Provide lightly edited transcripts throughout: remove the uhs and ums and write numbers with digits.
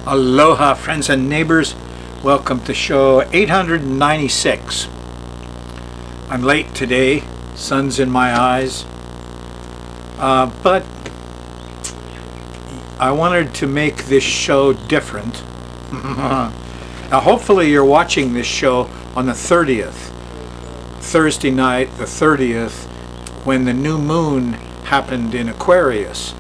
Aloha, friends and neighbors. Welcome to show 896. I'm late today. Sun's in my eyes. But I wanted to make this show different. Now, hopefully you're watching this show on the 30th. Thursday night, the 30th, when the new moon happened in Aquarius.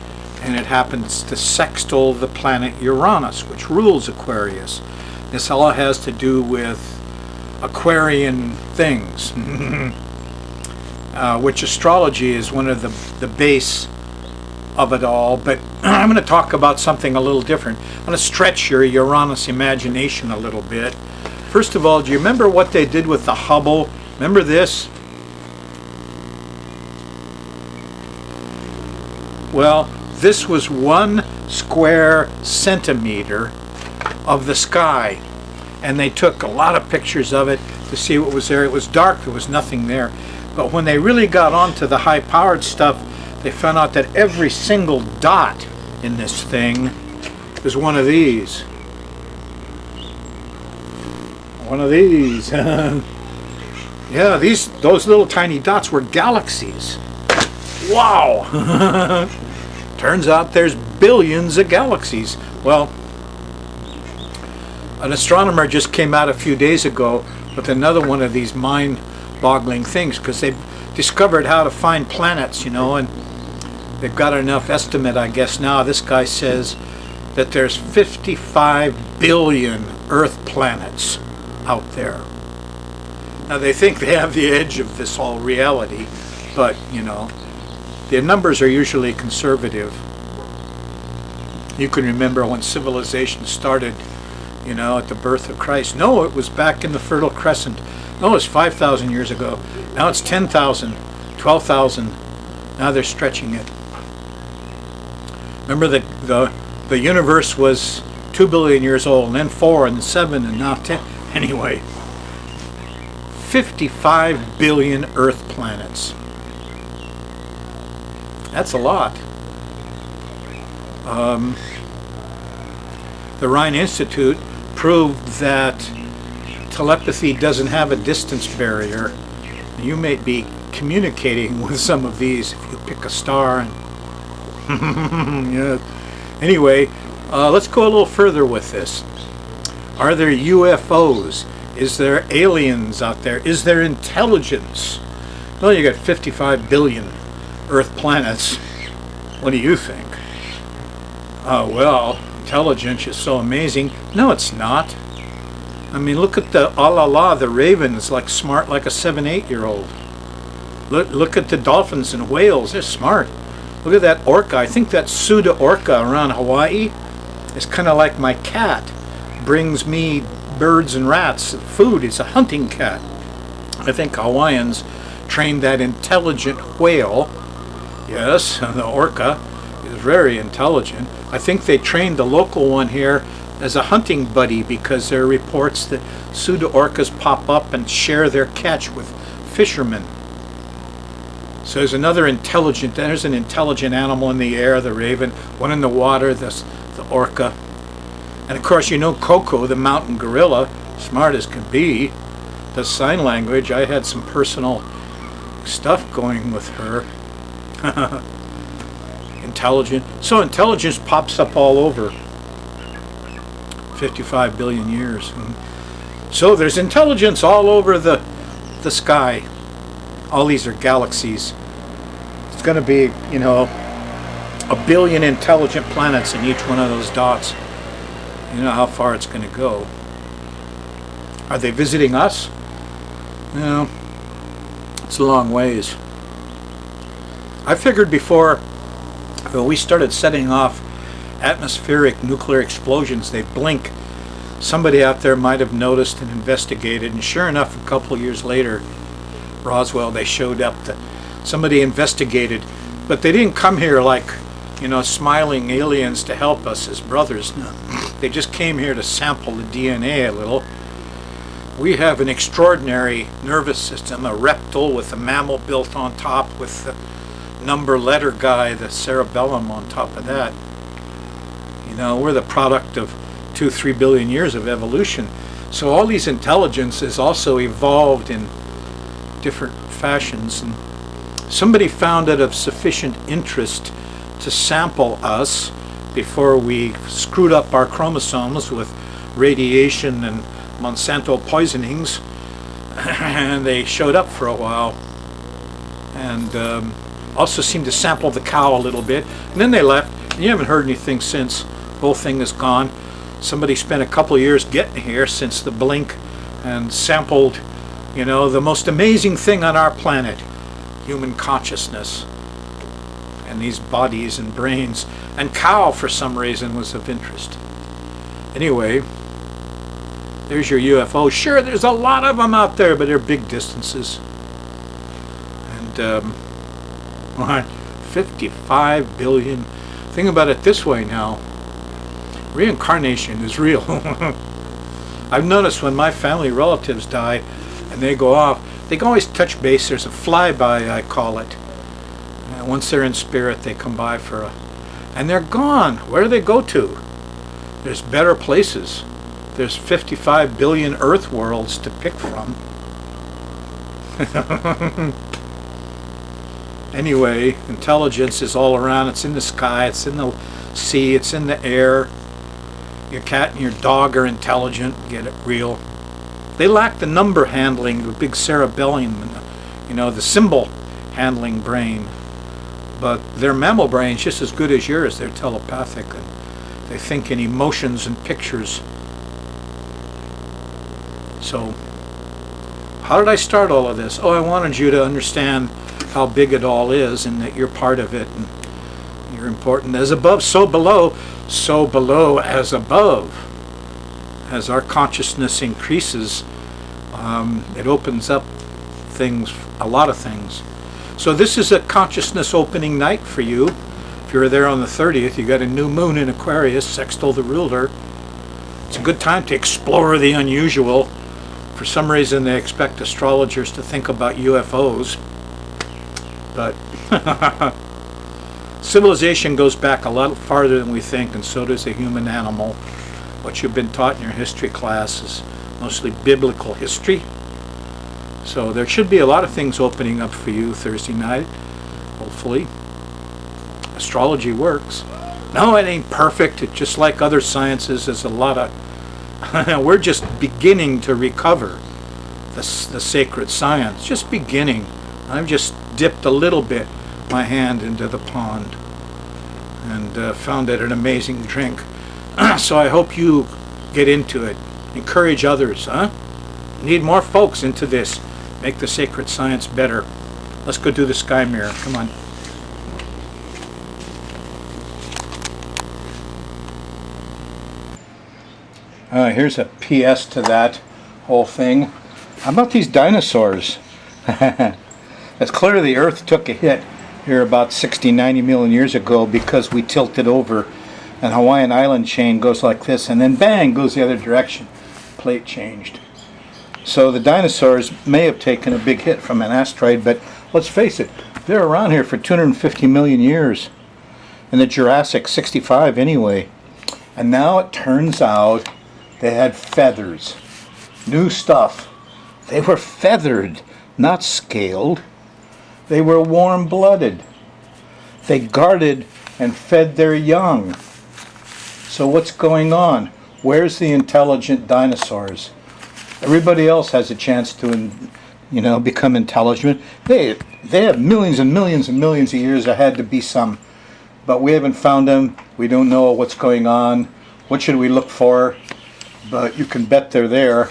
And it happens to sextile the planet Uranus, which rules Aquarius. This all has to do with Aquarian things, which astrology is one of the base of it all. But I'm going to talk about something a little different. I'm going to stretch your Uranus imagination a little bit. First of all, do you remember what they did with the Hubble? Remember this? Well, this was 1 square centimeter of the sky, and they took a lot of pictures of it to see what was there. It was dark, there was nothing there. But when they really got onto the high-powered stuff, they found out that every single dot in this thing is one of these. One of these. Yeah, those little tiny dots were galaxies. Wow! Turns out there's billions of galaxies. Well, an astronomer just came out a few days ago with another one of these mind-boggling things, because they've discovered how to find planets, you know, and they've got enough estimate, I guess now. This guy says that there's 55 billion Earth planets out there. Now, they think they have the edge of this whole reality, but, you know, the numbers are usually conservative. You can remember when civilization started, you know, at the birth of Christ. No, it was back in the Fertile Crescent. No, it was 5,000 years ago. Now it's 10,000, 12,000. Now they're stretching it. Remember the universe was 2 billion years old, and then 4, and then 7, and now 10. Anyway, 55 billion Earth planets. That's a lot. The Rhine Institute proved that telepathy doesn't have a distance barrier. You may be communicating with some of these if you pick a star. And yeah. Anyway, let's go a little further with this. Are there UFOs? Is there aliens out there? Is there intelligence? Well, you got 55 billion Earth planets. What do you think? Well, intelligence is so amazing. No, it's not. I mean, look at the the raven is like smart like a 7-8-year-old. Look at the dolphins and whales. They're smart. Look at that orca. I think that pseudo orca around Hawaii is kind of like my cat. Brings me birds and rats. Food. It's a hunting cat. I think Hawaiians trained that intelligent whale. Yes, the orca is very intelligent. I think they trained the local one here as a hunting buddy, because there are reports that pseudo orcas pop up and share their catch with fishermen. So there's an intelligent animal in the air, the raven, one in the water, the orca. And of course, you know Coco, the mountain gorilla, smart as can be, does sign language. I had some personal stuff going with her. Intelligent. So intelligence pops up all over. 55 billion years. So there's intelligence all over the sky. All these are galaxies. It's going to be, you know, 1 billion intelligent planets in each one of those dots. You know how far it's going to go. Are they visiting us? No. It's a long ways. I figured before we started setting off atmospheric nuclear explosions, they blink. Somebody out there might have noticed and investigated, and sure enough, a couple of years later, Roswell, they showed up. Somebody investigated, but they didn't come here like, you know, smiling aliens to help us as brothers. No. They just came here to sample the DNA a little. We have an extraordinary nervous system, a reptile with a mammal built on top, with the number letter guy, the cerebellum on top of that. You know, we're the product of 3 billion years of evolution. So all these intelligences also evolved in different fashions. And somebody found it of sufficient interest to sample us before we screwed up our chromosomes with radiation and Monsanto poisonings. And they showed up for a while. And also seemed to sample the cow a little bit. And then they left. And you haven't heard anything since. The whole thing is gone. Somebody spent a couple of years getting here since the blink and sampled, the most amazing thing on our planet, human consciousness and these bodies and brains. And cow, for some reason, was of interest. Anyway, there's your UFO. Sure, there's a lot of them out there, but they're big distances. And 55 billion. Think about it this way now. Reincarnation is real. I've noticed when my family relatives die and they go off, they can always touch base. There's a flyby, I call it. And once they're in spirit, they come by and they're gone. Where do they go to? There's better places. There's 55 billion Earth worlds to pick from. Anyway, intelligence is all around. It's in the sky, it's in the sea, it's in the air. Your cat and your dog are intelligent. Get it real. They lack the number handling, the big cerebellum, the symbol handling brain. But their mammal brain's just as good as yours. They're telepathic. And they think in emotions and pictures. So, how did I start all of this? Oh, I wanted you to understand how big it all is and that you're part of it and you're important. As above, so below as above. As our consciousness increases, it opens up things, a lot of things. So this is a consciousness opening night for you. If you're there on the 30th, you got a new moon in Aquarius, sextile the ruler. It's a good time to explore the unusual. For some reason, they expect astrologers to think about UFOs. But civilization goes back a lot farther than we think, and so does the human animal. What you've been taught in your history class is mostly biblical history. So there should be a lot of things opening up for you Thursday night, hopefully. Astrology works. No, it ain't perfect. It's just like other sciences. There's a lot of... we're just beginning to recover the sacred science. Just beginning. I've just dipped a little bit my hand into the pond and found it an amazing drink. So I hope you get into it. Encourage others, huh? Need more folks into this. Make the sacred science better. Let's go do the sky mirror. Come on. Here's a PS to that whole thing. How about these dinosaurs? It's clear the Earth took a hit here about 60, 90 million years ago because we tilted over. And Hawaiian island chain goes like this, and then bang, goes the other direction. Plate changed. So the dinosaurs may have taken a big hit from an asteroid, but let's face it, they're around here for 250 million years. In the Jurassic, 65 anyway. And now it turns out they had feathers. New stuff. They were feathered, not scaled. They were warm-blooded. They guarded and fed their young. So what's going on? Where's the intelligent dinosaurs? Everybody else has a chance to, become intelligent. They have millions and millions and millions of years ahead to be some. But we haven't found them. We don't know what's going on. What should we look for? But you can bet they're there.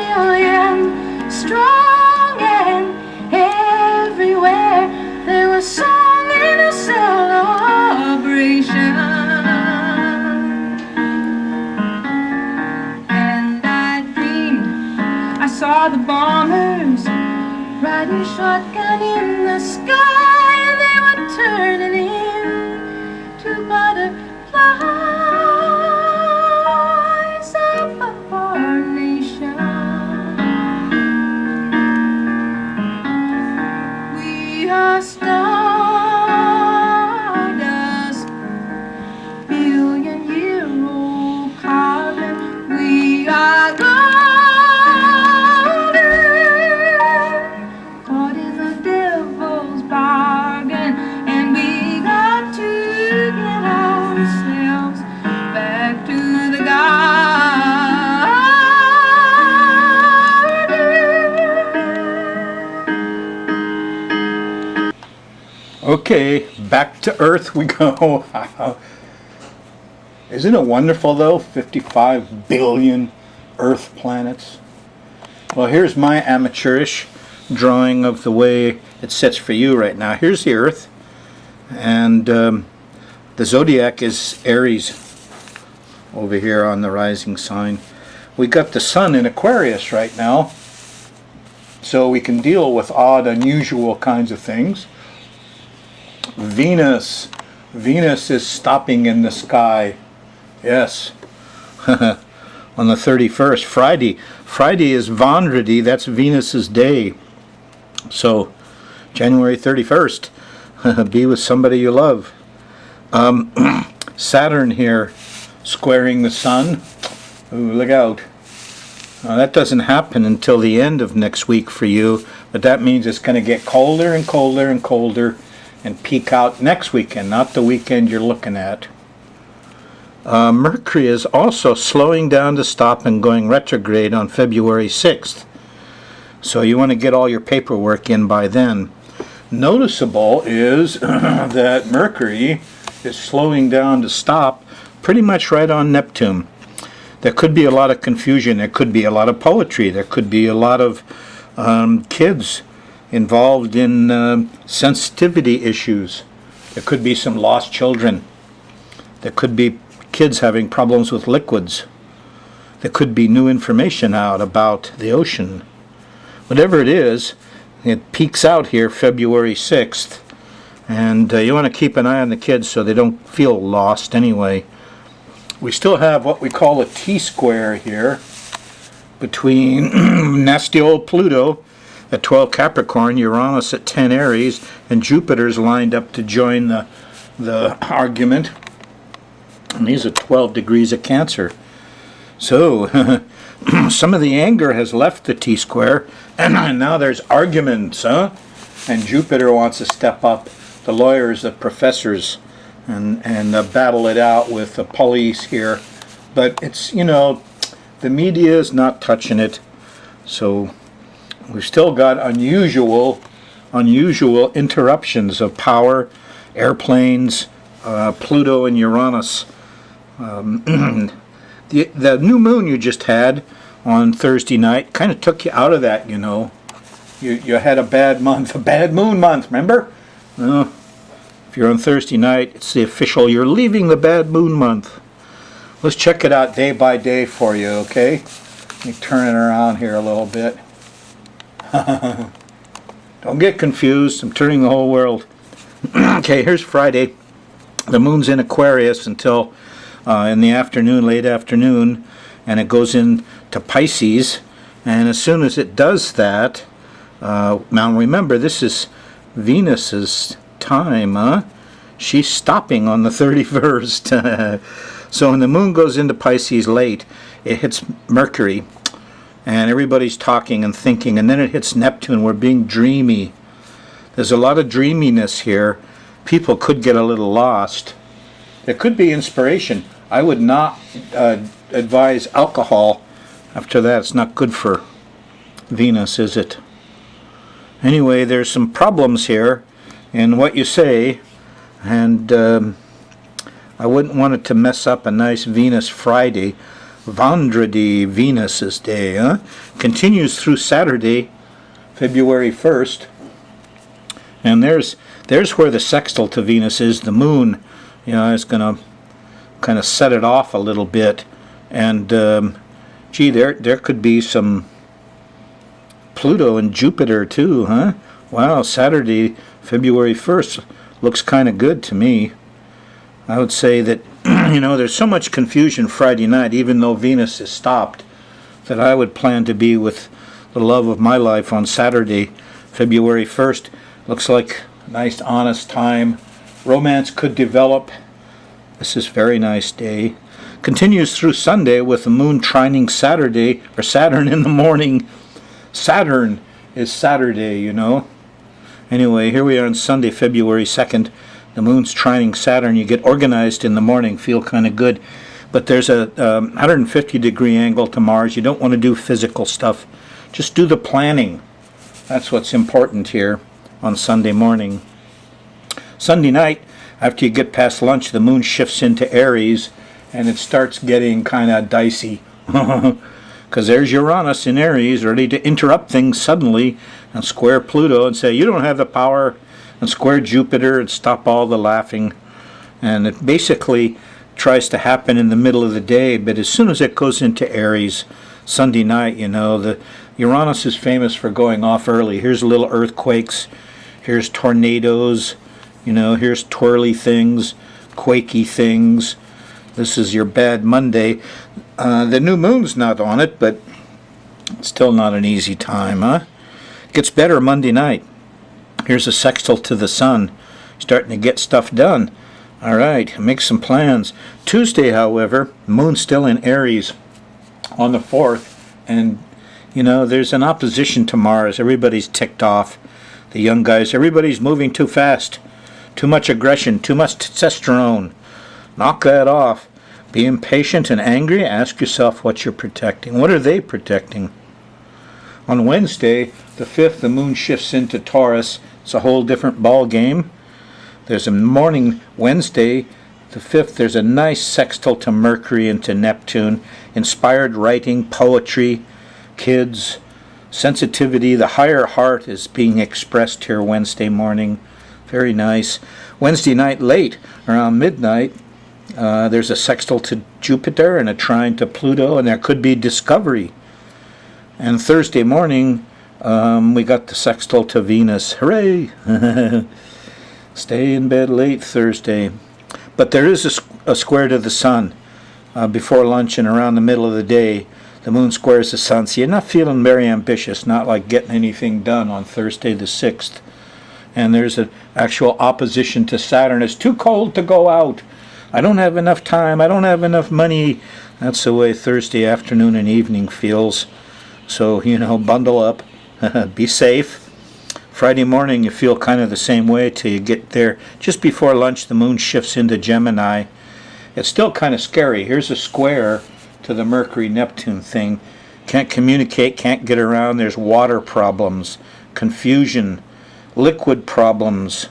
million strong, and everywhere there was song and a celebration. And I dreamed I saw the bombers riding shotgun in the sky, and they were turning into butterflies of our nation. We are stardust, billion-year-old carbon. We are golden, caught in the devil's bargain, and we got to get ourselves back to the garden. Okay, back to Earth we go. Isn't it wonderful though? 55 billion Earth planets. Well, here's my amateurish drawing of the way it sits for you right now. Here's the Earth, and the zodiac is Aries over here on the rising sign. We got the sun in Aquarius right now, so we can deal with odd, unusual kinds of things. Venus is stopping in the sky. Yes. On the 31st, Friday is Vendredi, that's Venus's day. So January 31st, be with somebody you love. Saturn here squaring the sun. Ooh, look out. That doesn't happen until the end of next week for you, but that means it's going to get colder and colder and colder and peak out next weekend, not the weekend you're looking at. Mercury is also slowing down to stop and going retrograde on February 6th. So you want to get all your paperwork in by then. Noticeable is that Mercury is slowing down to stop pretty much right on Neptune. There could be a lot of confusion. There could be a lot of poetry. There could be a lot of kids involved in sensitivity issues. There could be some lost children. There could be kids having problems with liquids. There could be new information out about the ocean. Whatever it is, it peaks out here February 6th, and you want to keep an eye on the kids so they don't feel lost anyway. We still have what we call a T-square here between nasty old Pluto at 12 Capricorn, Uranus at 10 Aries, and Jupiter's lined up to join the argument. And these are 12 degrees of Cancer. So some of the anger has left the T-square, and now there's arguments, huh? And Jupiter wants to step up, the lawyers, the professors, and battle it out with the police here. But it's, you know, the media is not touching it. So we've still got unusual interruptions of power, airplanes, Pluto and Uranus. The new moon you just had on Thursday night kind of took you out of that, you know. You had a bad month, a bad moon month, remember? If you're on Thursday night, it's the official, you're leaving the bad moon month. Let's check it out day by day for you, okay? Let me turn it around here a little bit. Don't get confused, I'm turning the whole world. Okay, here's Friday. The moon's in Aquarius until in the afternoon, late afternoon, and it goes into Pisces. And as soon as it does that, now remember, this is Venus's time, huh? She's stopping on the 31st. So when the moon goes into Pisces late, it hits Mercury, and everybody's talking and thinking, and then it hits Neptune. We're being dreamy. There's a lot of dreaminess here. People could get a little lost. There could be inspiration. I would not advise alcohol after that. It's not good for Venus, is it? Anyway, there's some problems here in what you say, and I wouldn't want it to mess up a nice Venus Friday. Vendredi, Venus's day, huh? Continues through Saturday, February 1st. And there's where the sextile to Venus is. The moon, is going to kind of set it off a little bit. And, there could be some Pluto and Jupiter too, huh? Wow, Saturday, February 1st looks kind of good to me. I would say that, there's so much confusion Friday night, even though Venus is stopped, that I would plan to be with the love of my life on Saturday, February 1st. Looks like a nice, honest time. Romance could develop. This is a very nice day. Continues through Sunday with the moon trining Saturday, or Saturn in the morning. Saturn is Saturday, Anyway, here we are on Sunday, February 2nd. The moon's trining Saturn. You get organized in the morning, feel kind of good. But there's a 150-degree angle to Mars. You don't want to do physical stuff. Just do the planning. That's what's important here on Sunday morning. Sunday night, after you get past lunch, the moon shifts into Aries, and it starts getting kind of dicey. Because there's Uranus in Aries, ready to interrupt things suddenly and square Pluto and say, you don't have the power, and square Jupiter and stop all the laughing. And it basically tries to happen in the middle of the day, but as soon as it goes into Aries, Sunday night, the Uranus is famous for going off early. Here's little earthquakes, here's tornadoes, here's twirly things, quakey things. This is your bad Monday. The new moon's not on it, but still not an easy time, huh? Gets better Monday night. Here's a sextile to the sun. Starting to get stuff done. All right, make some plans. Tuesday, however, moon's still in Aries on the 4th, and there's an opposition to Mars. Everybody's ticked off. The young guys, everybody's moving too fast. Too much aggression, too much testosterone. Knock that off. Be impatient and angry. Ask yourself what you're protecting. What are they protecting? On Wednesday, the 5th, the moon shifts into Taurus. It's a whole different ball game. There's a morning, Wednesday, the 5th, there's a nice sextile to Mercury and to Neptune. Inspired writing, poetry, kids, sensitivity. The higher heart is being expressed here Wednesday morning. Very nice. Wednesday night late, around midnight, there's a sextile to Jupiter and a trine to Pluto, and there could be discovery. And Thursday morning, we got the sextile to Venus. Hooray! Stay in bed late Thursday. But there is a square to the sun before lunch and around the middle of the day. The moon squares the sun, so you're not feeling very ambitious, not like getting anything done on Thursday the 6th. And there's an actual opposition to Saturn. It's too cold to go out. I don't have enough time. I don't have enough money. That's the way Thursday afternoon and evening feels. So, bundle up. Be safe. Friday morning, you feel kind of the same way till you get there. Just before lunch, the moon shifts into Gemini. It's still kind of scary. Here's a square to the Mercury-Neptune thing. Can't communicate, can't get around. There's water problems, confusion, liquid problems.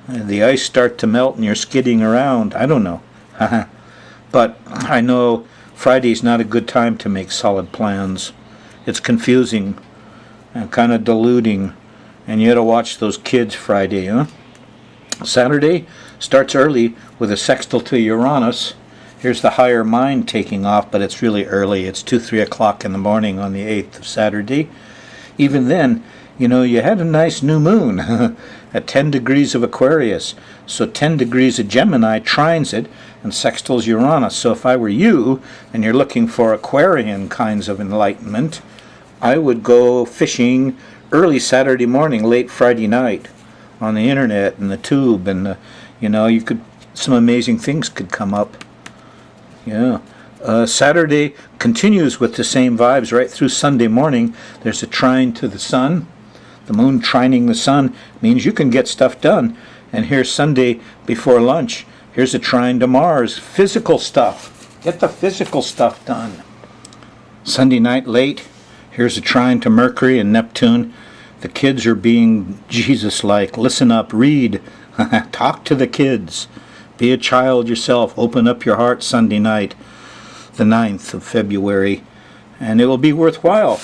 The ice start to melt and you're skidding around. I don't know. But I know Friday's not a good time to make solid plans. It's confusing and kind of deluding. And you got to watch those kids Friday, huh? Saturday starts early with a sextile to Uranus. Here's the higher mind taking off, but it's really early. It's 2-3 o'clock in the morning on the 8th of Saturday. Even then, you had a nice new moon at 10 degrees of Aquarius. So 10 degrees of Gemini trines it and sextiles Uranus. So if I were you and you're looking for Aquarian kinds of enlightenment, I would go fishing early Saturday morning, late Friday night on the internet and the tube, and some amazing things could come up. Yeah. Saturday continues with the same vibes right through Sunday morning. There's a trine to the sun. The moon trining the sun means you can get stuff done. And here's Sunday before lunch. Here's a trine to Mars. Physical stuff. Get the physical stuff done. Sunday night late. Here's a trine to Mercury and Neptune. The kids are being Jesus-like. Listen up, read, talk to the kids. Be a child yourself. Open up your heart Sunday night. the 9th of February, and it will be worthwhile.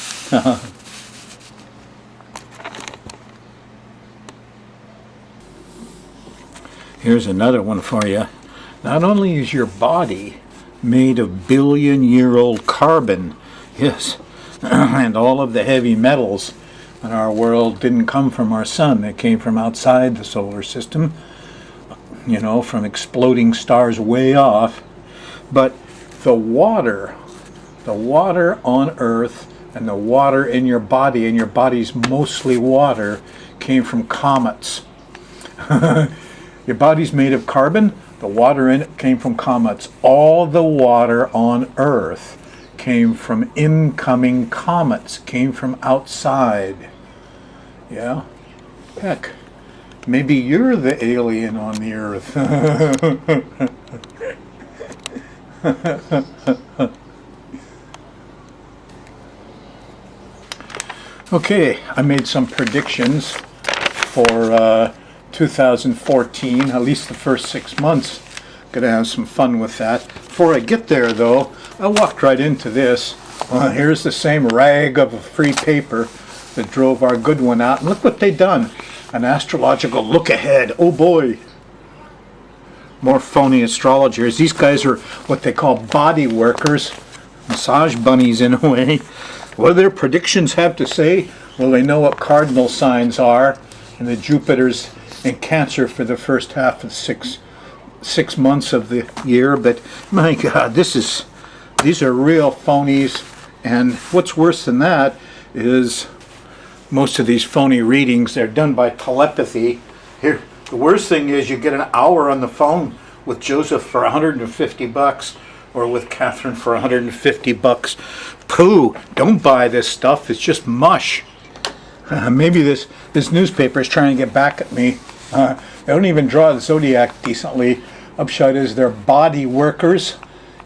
Here's another one for you. Not only is your body made of billion-year-old carbon, yes, and all of the heavy metals in our world didn't come from our sun. They came from outside the solar system, you know, from exploding stars way off. But the water on Earth and the water in your body, and your body's mostly water, came from comets. Your body's made of carbon. The water in it came from comets. All the water on Earth came from incoming comets, came from outside. Yeah? Heck, maybe you're the alien on the Earth. Okay, I made some predictions for 2014, at least the first 6 months. Gonna have some fun with that. Before I get there, though, I walked right into this. Here's the same rag of a free paper that drove our good one out. And look what they done. An astrological look ahead. Oh boy. More phony astrologers. These guys are what they call body workers. Massage bunnies in a way. What do their predictions have to say? Well, they know what cardinal signs are. And the Jupiter's in Cancer for the first half of six months of the year. But my God, these are real phonies. And what's worse than that is most of these phony readings, they're done by telepathy. Here, the worst thing is you get an hour on the phone with Joseph for $150 or with Catherine for $150. Pooh, don't buy this stuff. It's just mush. Maybe this newspaper is trying to get back at me. They don't even draw the zodiac decently. Upshot is they're body workers.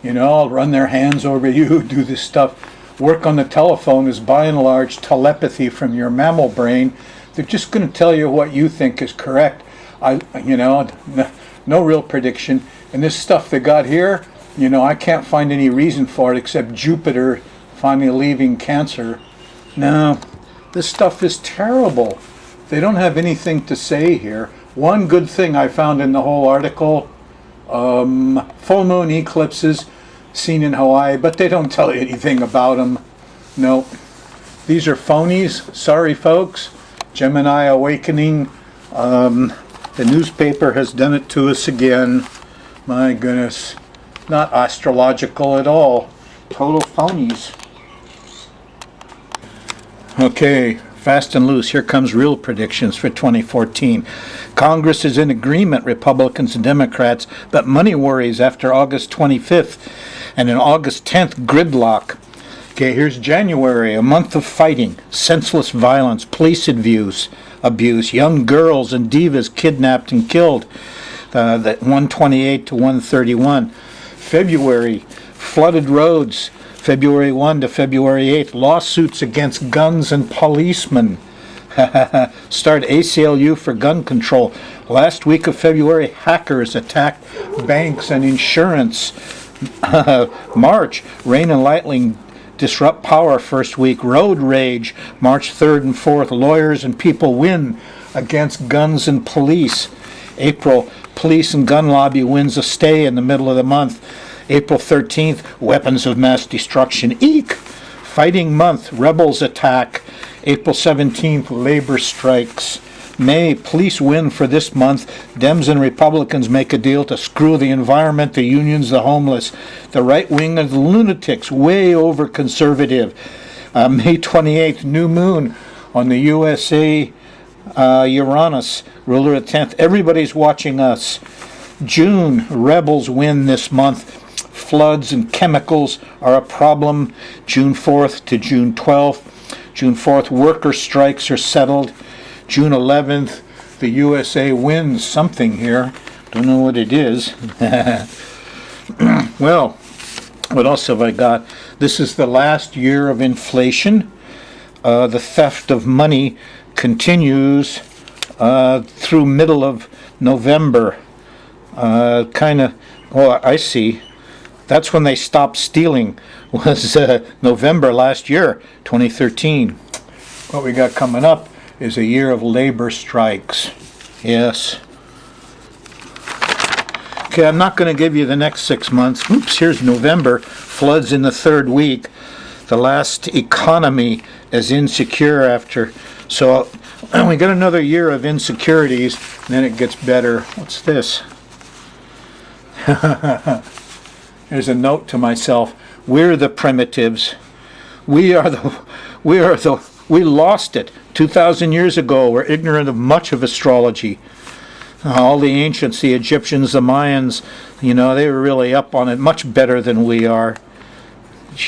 You know, I'll run their hands over you, do this stuff. Work on the telephone is by and large telepathy from your mammal brain. They're just going to tell you what you think is correct. No real prediction. And this stuff they got here, you know, I can't find any reason for it except Jupiter finally leaving Cancer. No, this stuff is terrible. They don't have anything to say here. One good thing I found in the whole article, full moon eclipses seen in Hawaii, but they don't tell you anything about them. No, these are phonies. Sorry, folks. Gemini awakening. The newspaper has done it to us again. My goodness. Not astrological at all. Total phonies. Okay, fast and loose. Here comes real predictions for 2014. Congress is in agreement, Republicans and Democrats, but money worries after August 25th and an August 10th gridlock. Okay, here's January, a month of fighting, senseless violence, police abuse, young girls and divas kidnapped and killed, that 128 to 131. February, flooded roads, February 1 to February 8th, lawsuits against guns and policemen. Start ACLU for gun control. Last week of February, hackers attacked banks and insurance. March, rain and lightning disrupt power first week. Road rage, March 3rd and 4th. Lawyers and people win against guns and police. April, police and gun lobby wins a stay in the middle of the month. April 13th, weapons of mass destruction. Eek! Fighting month, rebels attack. April 17th, labor strikes. May, police win for this month. Dems and Republicans make a deal to screw the environment, the unions, the homeless. The right wing of the lunatics, way over conservative. May 28th, new moon on the USA Uranus, ruler of 10th. Everybody's watching us. June, rebels win this month. Floods and chemicals are a problem. June 4th to June 12th. June 4th, worker strikes are settled. June 11th, the USA wins something here. Don't know what it is. Well, what else have I got? This is the last year of inflation. The theft of money continues through middle of November. I see. That's when they stopped stealing, was November last year, 2013. What we got coming up is a year of labor strikes. Yes. Okay, I'm not going to give you the next 6 months. Oops, here's November. Floods in the third week. The last economy is insecure after. So we got another year of insecurities, and then it gets better. What's this? There's a note to myself. We're the primitives. We lost it 2,000 years ago. We're ignorant of much of astrology. All the ancients, the Egyptians, the Mayans, they were really up on it much better than we are.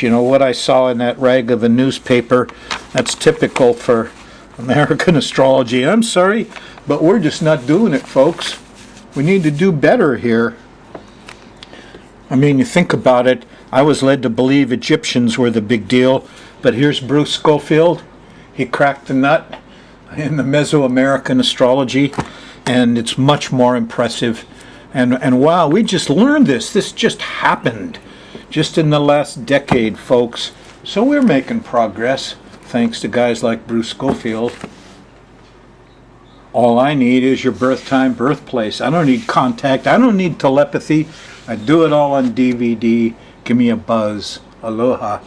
What I saw in that rag of a newspaper, that's typical for American astrology. I'm sorry, but we're just not doing it, folks. We need to do better here. I mean, you think about it, I was led to believe Egyptians were the big deal, but here's Bruce Schofield. He cracked the nut in the Mesoamerican astrology, and it's much more impressive. And wow, we just learned this. This just happened just in the last decade, folks. So we're making progress, thanks to guys like Bruce Schofield. All I need is your birth time, birthplace. I don't need contact. I don't need telepathy. I do it all on DVD. Give me a buzz. Aloha.